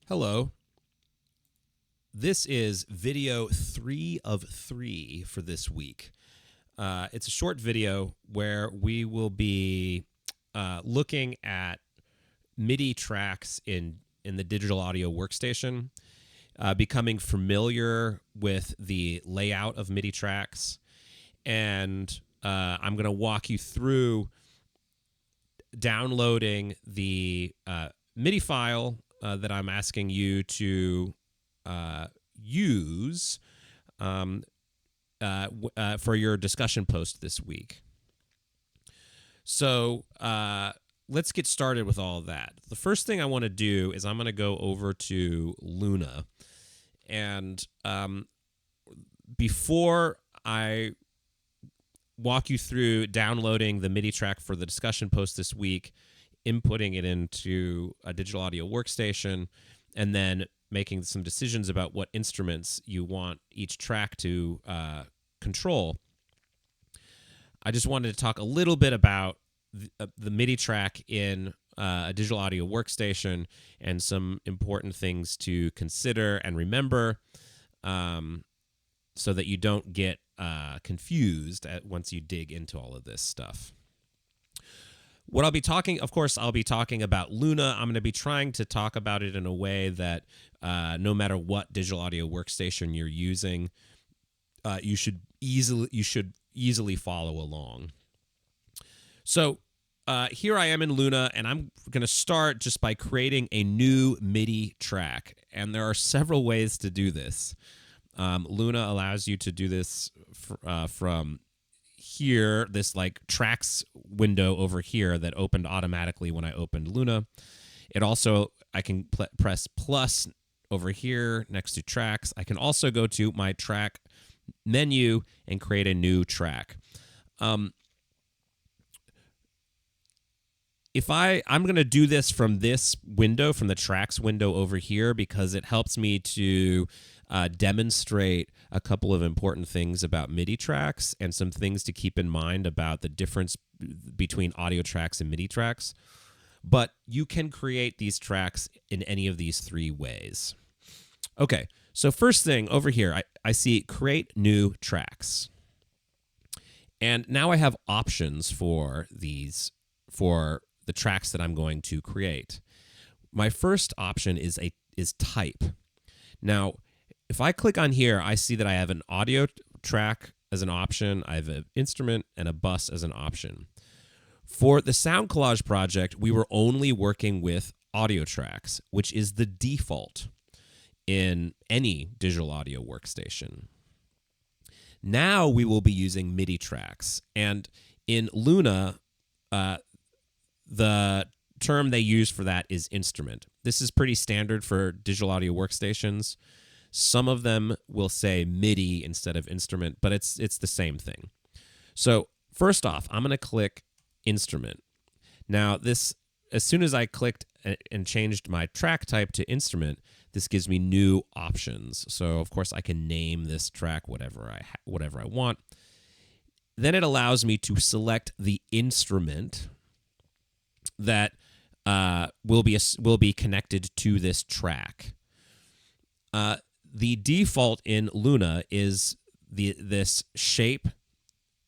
Hello. This is video 3 of 3 for this week. It's a short video where we will be looking at MIDI tracks in the digital audio workstation, becoming familiar with the layout of MIDI tracks, and I'm going to walk you through downloading the MIDI file that I'm asking you to use for your discussion post this week. So let's get started with all of that. The first thing I want to do is I'm going to go over to Luna. And before I walk you through downloading the MIDI track for the discussion post this week, inputting it into a digital audio workstation, and then making some decisions about what instruments you want each track to control, I just wanted to talk a little bit about the MIDI track in a digital audio workstation and some important things to consider and remember, so that you don't get confused once you dig into all of this stuff. What I'll be talking, of course, I'll be talking about Luna. I'm going to be trying to talk about it in a way that no matter what digital audio workstation you're using, you should easily follow along. So here I am in Luna, and I'm going to start just by creating a new MIDI track. And there are several ways to do this. Luna allows you to do this from here, this like tracks window over here that opened automatically when I opened Luna. It also, I can press plus over here next to tracks. I can also go to my track menu and create a new track. I'm going to do this from this window, from the tracks window over here, because it helps me to demonstrate a couple of important things about MIDI tracks and some things to keep in mind about the difference between audio tracks and MIDI tracks. But you can create these tracks in any of these three ways. Okay, so first thing over here, I see create new tracks. And now I have options for these, for the tracks that I'm going to create. My first option is type. Now, if I click on here, I see that I have an audio track as an option, I have an instrument and a bus as an option. For the Sound Collage project, we were only working with audio tracks, which is the default in any digital audio workstation. Now we will be using MIDI tracks. And in Luna, the term they use for that is instrument. This is pretty standard for digital audio workstations. Some of them will say MIDI instead of instrument, but it's the same thing. So first off, I'm going to click instrument. Now this, as soon as I clicked and changed my track type to instrument, this gives me new options. So of course I can name this track whatever I want. Then it allows me to select the instrument that will be connected to this track. The default in Luna is this shape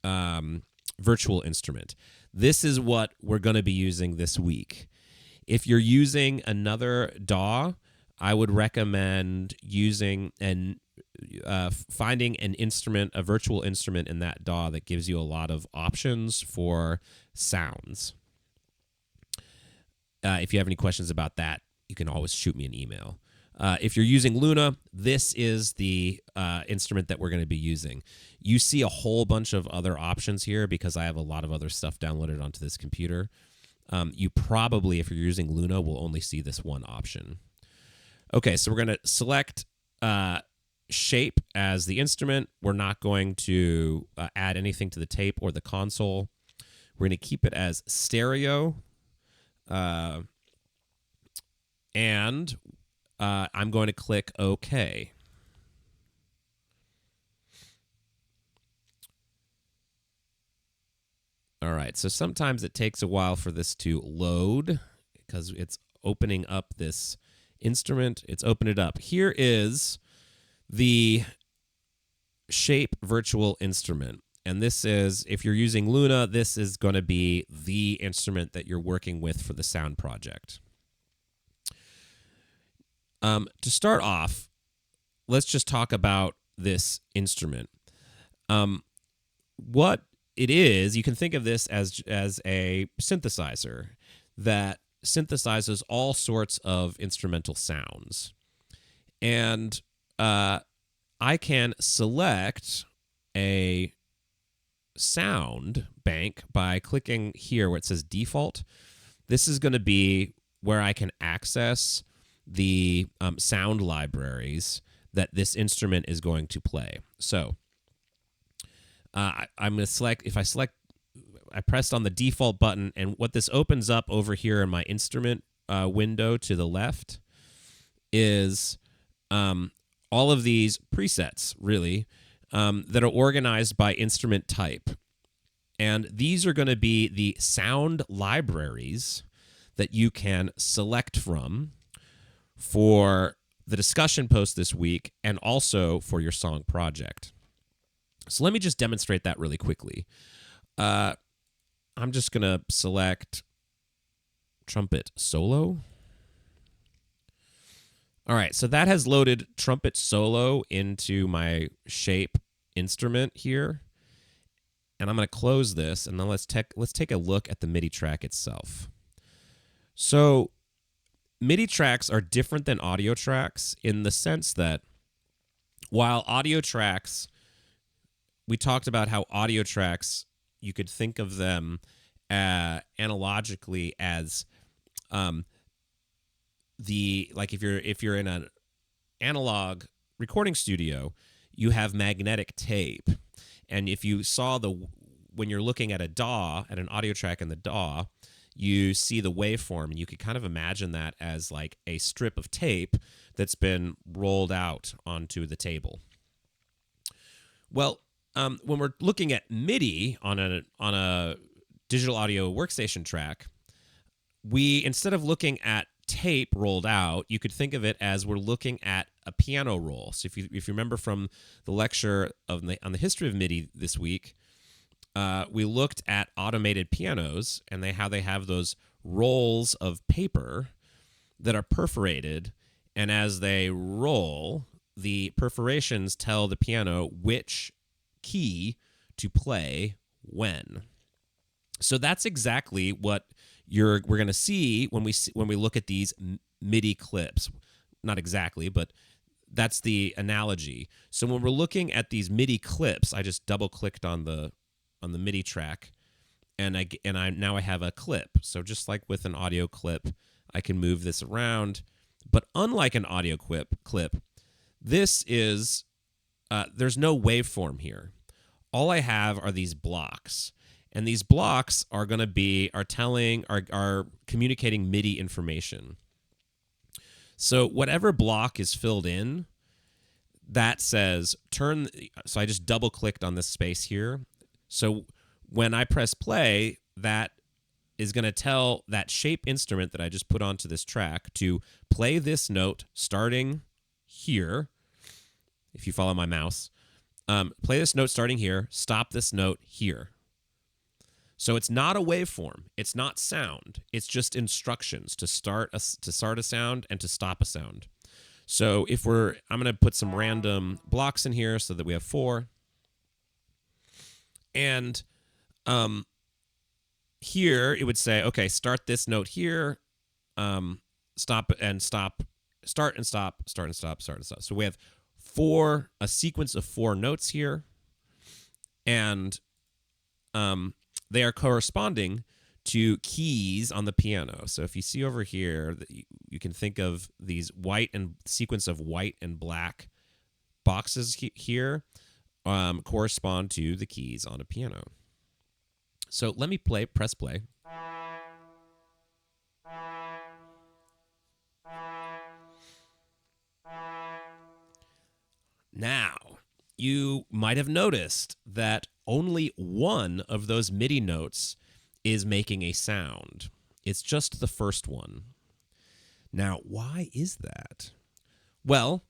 virtual instrument. This is what we're going to be using this week. If you're using another DAW, I would recommend using finding an instrument, a virtual instrument in that DAW that gives you a lot of options for sounds. If you have any questions about that, you can always shoot me an email. If you're using Luna, this is the instrument that we're going to be using. You see a whole bunch of other options here because I have a lot of other stuff downloaded onto this computer. You probably, if you're using Luna, will only see this one option. Okay, so we're going to select shape as the instrument. We're not going to add anything to the tape or the console. We're going to keep it as stereo. And I'm going to click OK. All right, so sometimes it takes a while for this to load because it's opening up this instrument. It's opened it up. Here is the Shape virtual instrument. And this is, if you're using Luna, this is going to be the instrument that you're working with for the sound project. To start off, let's just talk about this instrument. What it is, you can think of this as a synthesizer that synthesizes all sorts of instrumental sounds. And I can select a sound bank by clicking here where it says default. This is going to be where I can access the sound libraries that this instrument is going to play. So I'm going to select, I pressed on the default button, and what this opens up over here in my instrument window to the left is all of these presets, really, that are organized by instrument type. And these are going to be the sound libraries that you can select from for the discussion post this week and also for your song project. So let me just demonstrate that really quickly. I'm just going to select trumpet solo. All right, so that has loaded trumpet solo into my Shape instrument here. And I'm going to close this, and then let's take a look at the MIDI track itself. So MIDI tracks are different than audio tracks in the sense that while audio tracks, we talked about how audio tracks, you could think of them analogically as if you're in an analog recording studio, you have magnetic tape, and if you saw when you're looking at a DAW, at an audio track in the DAW, you see the waveform, and you could kind of imagine that as like a strip of tape that's been rolled out onto the table. Well, when we're looking at MIDI on a digital audio workstation track, we, instead of looking at tape rolled out, you could think of it as we're looking at a piano roll. So if you remember from the lecture on the history of MIDI this week, we looked at automated pianos and how they have those rolls of paper that are perforated, and as they roll, the perforations tell the piano which key to play when. So that's exactly what we're going to see when we look at these MIDI clips. Not exactly, but that's the analogy. So when we're looking at these MIDI clips, I just double clicked on the MIDI track, and now I have a clip. So just like with an audio clip, I can move this around. But unlike an audio clip, this is there's no waveform here. All I have are these blocks. And these blocks are going to are communicating MIDI information. So whatever block is filled in, that says turn. So I just double clicked on this space here. So when I press play, that is going to tell that Shape instrument that I just put onto this track to play this note starting here. If you follow my mouse, play this note starting here, stop this note here. So it's not a waveform. It's not sound. It's just instructions to start a sound and to stop a sound. So I'm going to put some random blocks in here so that we have 4. And here it would say, okay, start this note here, stop and stop, start and stop, start and stop, start and stop. So we have a sequence of 4 notes here, and they are corresponding to keys on the piano. So if you see over here, you can think of these sequence of white and black boxes here correspond to the keys on a piano. So let me press play. Now, you might have noticed that only one of those MIDI notes is making a sound. It's just the first one. Now, why is that? Well,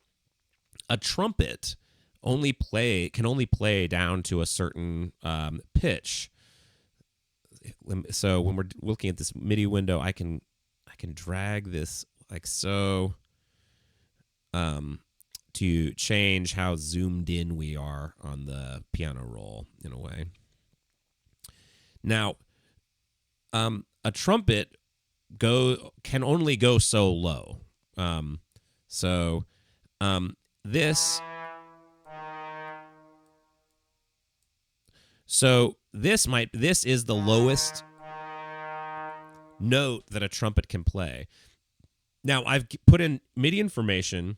a trumpet can only play down to a certain pitch. So when we're looking at this MIDI window, I can drag this like so to change how zoomed in we are on the piano roll in a way. Now, a trumpet can only go so low. So this is the lowest note that a trumpet can play. Now I've put in MIDI information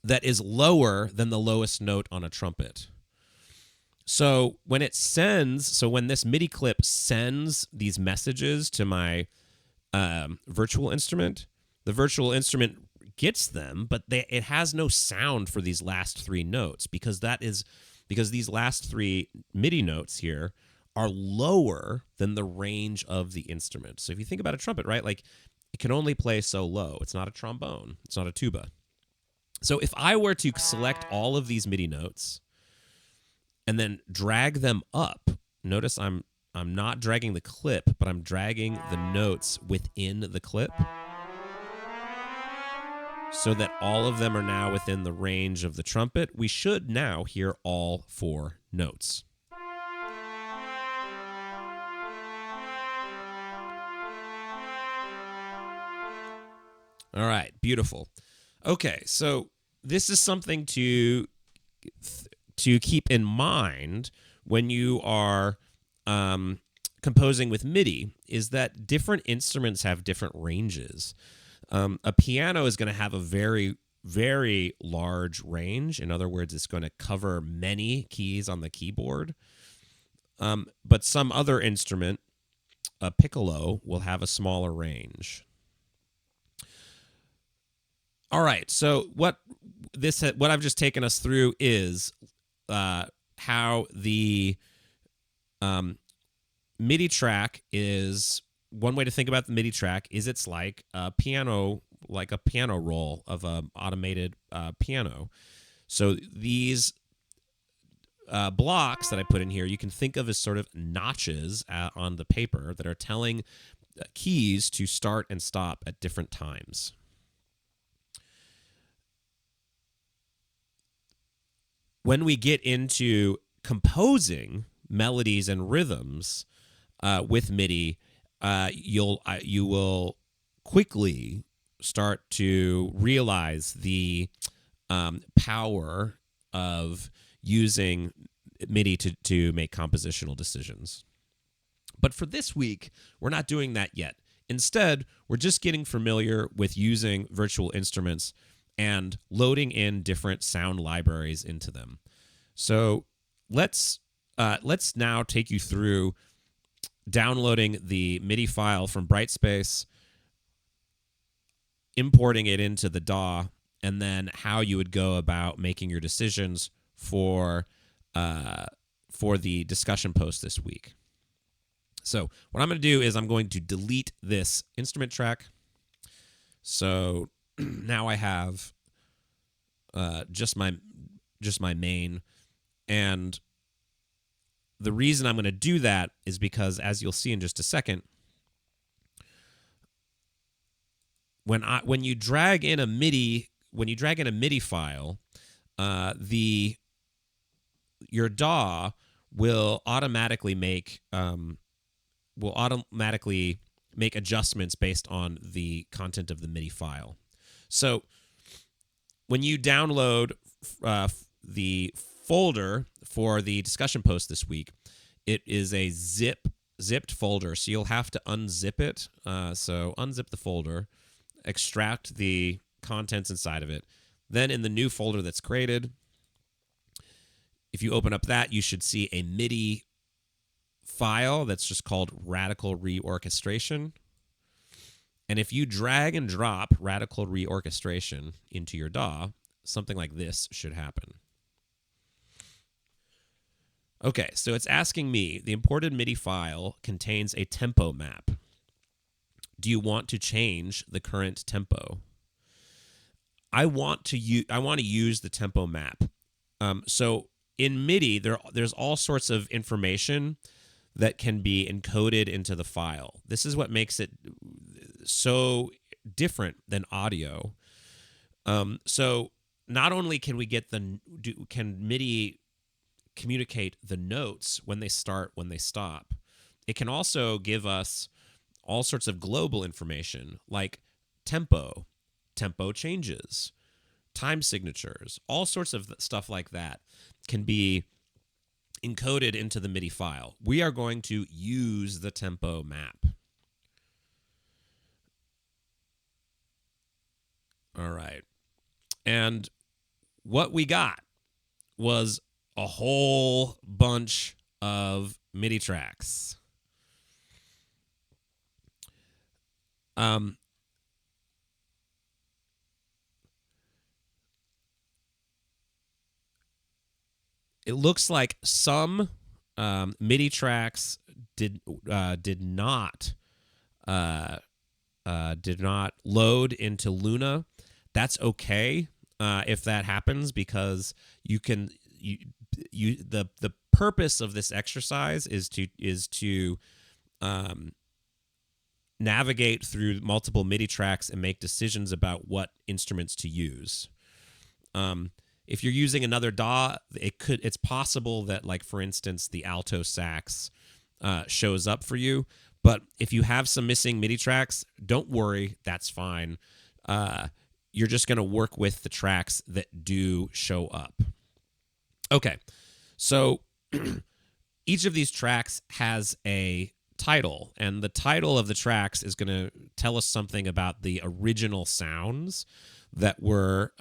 that is lower than the lowest note on a trumpet. So when this MIDI clip sends these messages to my virtual instrument, the virtual instrument gets them, but it has no sound for these last three notes because these last three MIDI notes here are lower than the range of the instrument. So if you think about a trumpet, right, like it can only play so low. It's not a trombone. It's not a tuba. So if I were to select all of these MIDI notes and then drag them up, notice I'm not dragging the clip, but I'm dragging the notes within the clip so that all of them are now within the range of the trumpet. We should now hear all four notes. All right, beautiful. Okay, so this is something to keep in mind when you are composing with MIDI, is that different instruments have different ranges. A piano is going to have a very, very large range. In other words, it's going to cover many keys on the keyboard. But some other instrument, a piccolo, will have a smaller range. All right, so what I've just taken us through is how the MIDI track is. One way to think about the MIDI track is it's like a piano roll of an automated piano. So these blocks that I put in here, you can think of as sort of notches on the paper that are telling keys to start and stop at different times. When we get into composing melodies and rhythms with MIDI, you will quickly start to realize the power of using MIDI to make compositional decisions. But for this week, we're not doing that yet. Instead, we're just getting familiar with using virtual instruments and loading in different sound libraries into them. So let's now take you through downloading the MIDI file from Brightspace, importing it into the DAW, and then how you would go about making your decisions for the discussion post this week. So what I'm going to do is I'm going to delete this instrument track. So now I have just my main, and the reason I'm going to do that is because, as you'll see in just a second, when you drag in a MIDI file, your DAW will automatically make adjustments based on the content of the MIDI file. So when you download the folder for the discussion post this week, it is a zipped folder, so you'll have to unzip it. So unzip the folder, extract the contents inside of it. Then in the new folder that's created, if you open up that, you should see a MIDI file that's just called Radical Reorchestration. And if you drag and drop Radical Reorchestration into your DAW, something like this should happen. Okay, so it's asking me, the imported MIDI file contains a tempo map. Do you want to change the current tempo? I want to use the tempo map. So in MIDI, there's all sorts of information that can be encoded into the file. This is what makes it so different than audio. So not only can we get can MIDI communicate the notes when they start, when they stop, it can also give us all sorts of global information like tempo changes, time signatures, all sorts of stuff like that can be encoded into the MIDI file. We are going to use the tempo map. All right. And what we got was a whole bunch of MIDI tracks. It looks like some MIDI tracks did not load into Luna. That's okay if that happens, because the purpose of this exercise is to navigate through multiple MIDI tracks and make decisions about what instruments to use. If you're using another DAW, it's possible that, like, for instance, the alto sax shows up for you. But if you have some missing MIDI tracks, don't worry, that's fine. You're just going to work with the tracks that do show up. Okay, so each of these tracks has a title, and the title of the tracks is going to tell us something about the original sounds that were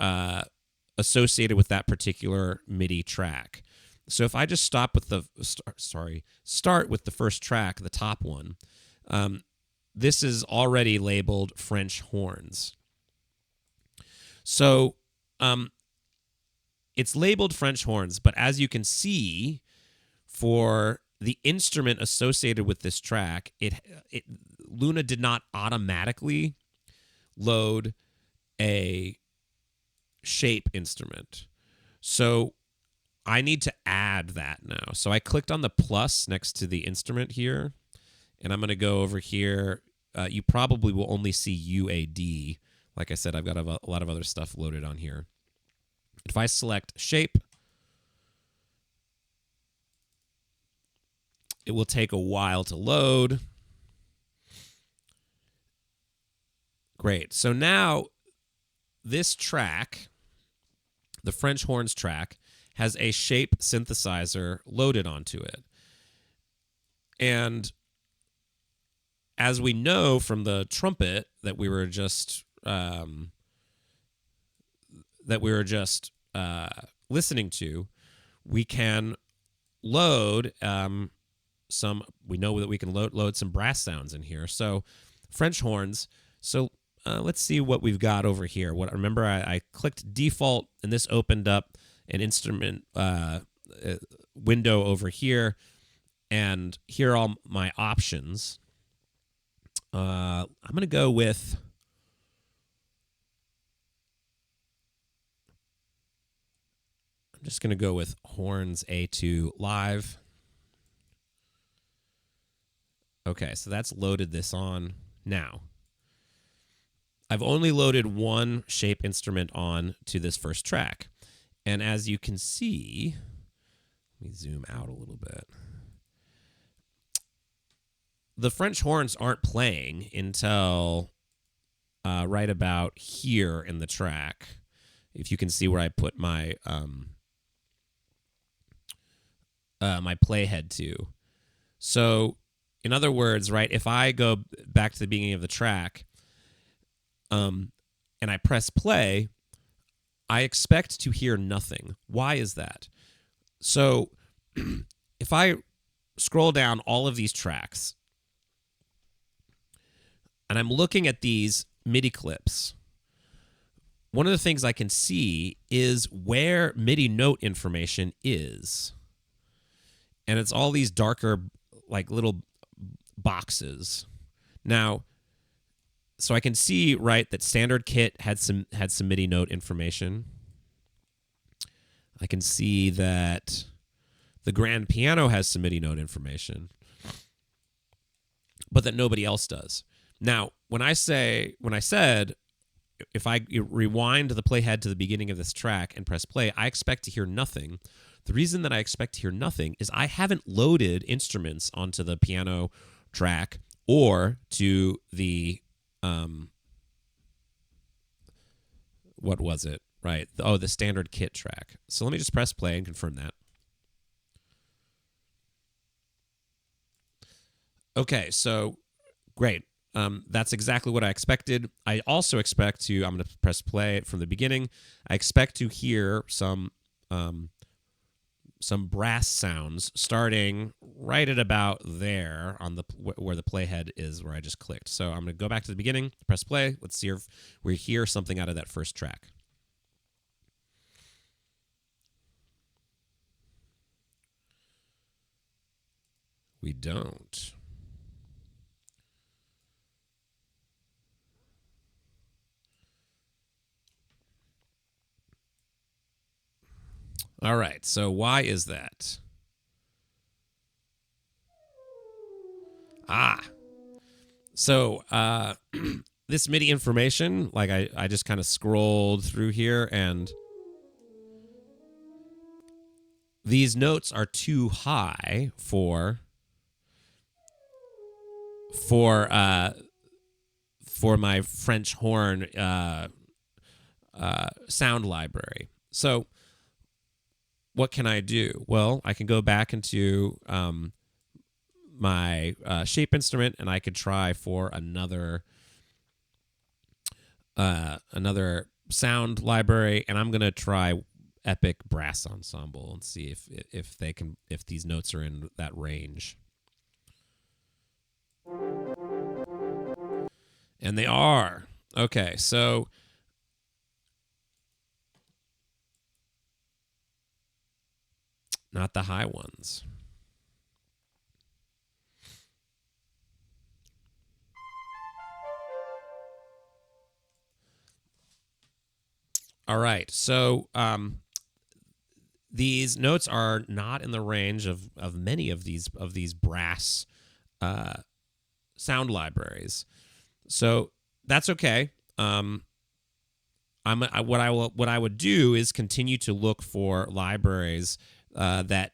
associated with that particular MIDI track. So if I just start with the first track, the top one, this is already labeled French horns. So it's labeled French horns, but as you can see, for the instrument associated with this track, Luna did not automatically load a shape instrument. So I need to add that now. So I clicked on the plus next to the instrument here, and I'm going to go over here. You probably will only see UAD. Like I said, I've got a lot of other stuff loaded on here. If I select shape, it will take a while to load. Great. So now this track, the French horns track, has a shape synthesizer loaded onto it. And as we know from the trumpet that we were just listening to, we can load we know that we can load some brass sounds in here. So French horns. So let's see what we've got over here. Remember I clicked default, and this opened up an instrument window over here, and here are all my options. I'm going to go with horns A2 live. Okay, so that's loaded this on now. I've only loaded one shape instrument on to this first track. And as you can see, let me zoom out a little bit. The French horns aren't playing until right about here in the track. If you can see where I put my my playhead to. So, in other words, right, if I go back to the beginning of the track, and I press play, I expect to hear nothing. Why is that? So, if I scroll down all of these tracks, and I'm looking at these MIDI clips, one of the things I can see is where MIDI note information is. And it's all these darker, like, little boxes. Now, So I can see, right, that standard kit had some MIDI note information. I can see that the grand piano has some MIDI note information, but that nobody else does. Now, when I said if I rewind the playhead to the beginning of this track and press play, I expect to hear nothing. The reason that I expect to hear nothing is I haven't loaded instruments onto the piano track or to the what was it? Right. The standard kit track. So let me just press play and confirm that. Okay, so great. That's exactly what I expected. I also expect to, I'm going to press play from the beginning. I expect to hear some brass sounds starting right at about there on the where the playhead is, where I just clicked. So I'm going to go back to the beginning, press play. Let's see if we hear something out of that first track. We don't. All right, so why is that? So this MIDI information, like I just kind of scrolled through here, and these notes are too high for my French horn sound library. So what can I do? Well, I can go back into my shape instrument, and I could try for another sound library, and I'm gonna try Epic Brass Ensemble and see if these notes are in that range. And they are. Okay, so not the high ones. All right, so these notes are not in the range of many of these brass sound libraries, so that's okay. What I would do is continue to look for libraries that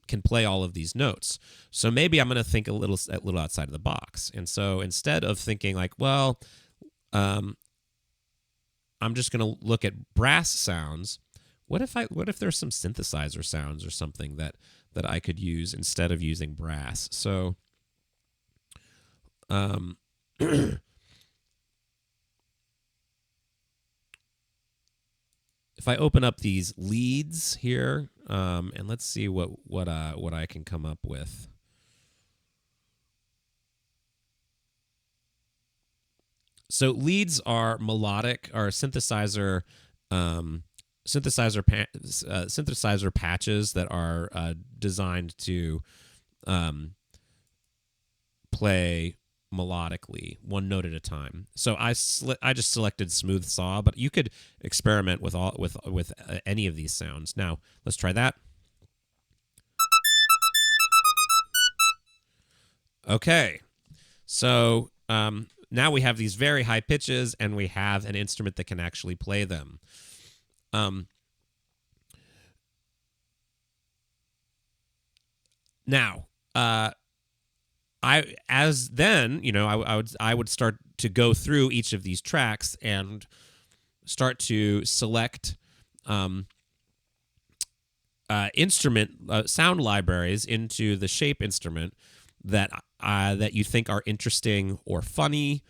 can play all of these notes. So maybe I'm going to think a little outside of the box, and so instead of thinking like, well, I'm just going to look at brass sounds. What if there's some synthesizer sounds or something that I could use instead of using brass? So if I open up these leads here, and let's see what I can come up with. So leads are melodic, or synthesizer patches that are designed to play melodically, one note at a time. So I just selected smooth saw, but you could experiment with any of these sounds. Now let's try that. Okay, so now we have these very high pitches, and we have an instrument that can actually play them. Now, I would start to go through each of these tracks and start to select instrument sound libraries into the shape instrument that you think are interesting or funny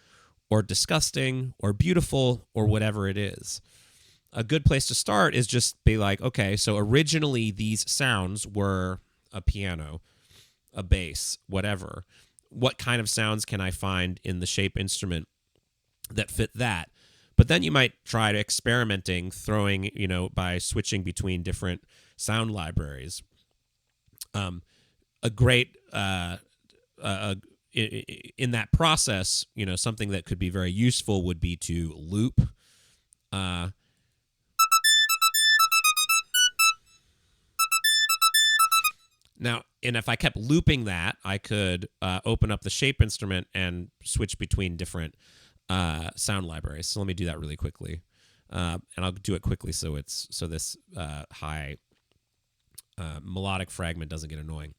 or disgusting or beautiful or whatever it is. A good place to start is just be like, okay, so originally these sounds were a piano, a bass, whatever. What kind of sounds can I find in the shape instrument that fit that? But then you might try to experimenting, throwing, by switching between different sound libraries. A great in that process, something that could be very useful would be to loop. Now, and if I kept looping that, I could open up the shape instrument and switch between different sound libraries. So let me do that really quickly, and I'll do it quickly so this high melodic fragment doesn't get annoying.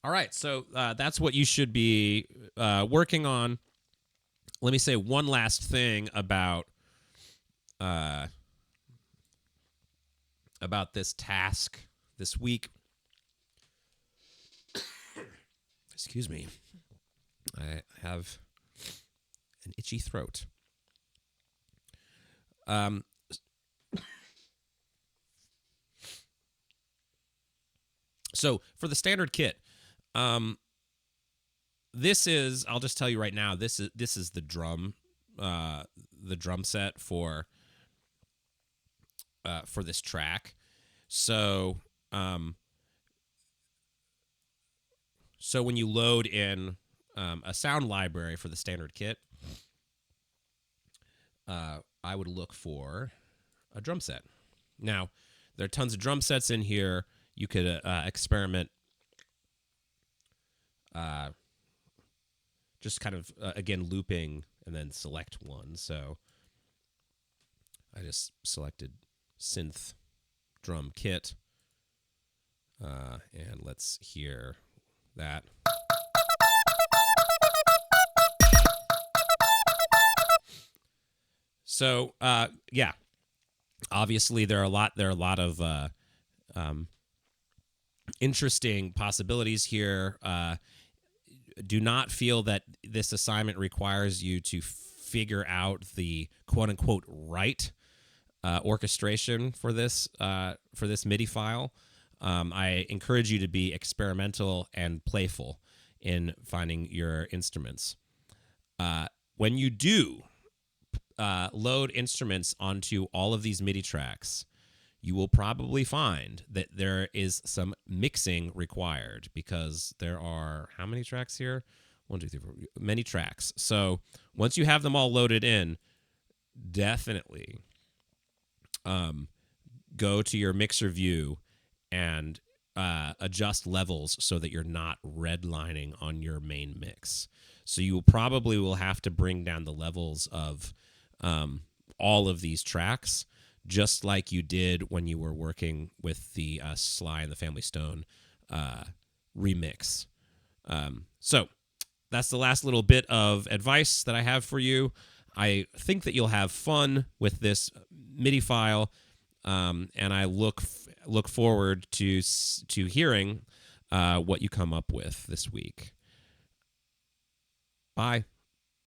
All right, so that's what you should be working on. Let me say one last thing about this task this week. Excuse me. I have an itchy throat. So for the standard kit, this is, I'll just tell you right now, this is the drum set for this track. So when you load in a sound library for the standard kit, I would look for a drum set. Now, there are tons of drum sets in here. You could experiment, just kind of, again, looping and then select one. So I just selected synth drum kit, and let's hear that. So yeah, obviously there are a lot of interesting possibilities here. Do not feel that this assignment requires you to figure out the quote unquote right orchestration for this MIDI file. I encourage you to be experimental and playful in finding your instruments. When you do load instruments onto all of these MIDI tracks, you will probably find that there is some mixing required, because there are, how many tracks here? 1, 2, 3, 4, many tracks. So once you have them all loaded in, definitely go to your mixer view and adjust levels so that you're not redlining on your main mix. So you probably will have to bring down the levels of all of these tracks, just like you did when you were working with the Sly and the Family Stone remix. So that's the last little bit of advice that I have for you. I think that you'll have fun with this MIDI file, and I look forward to hearing what you come up with this week. Bye.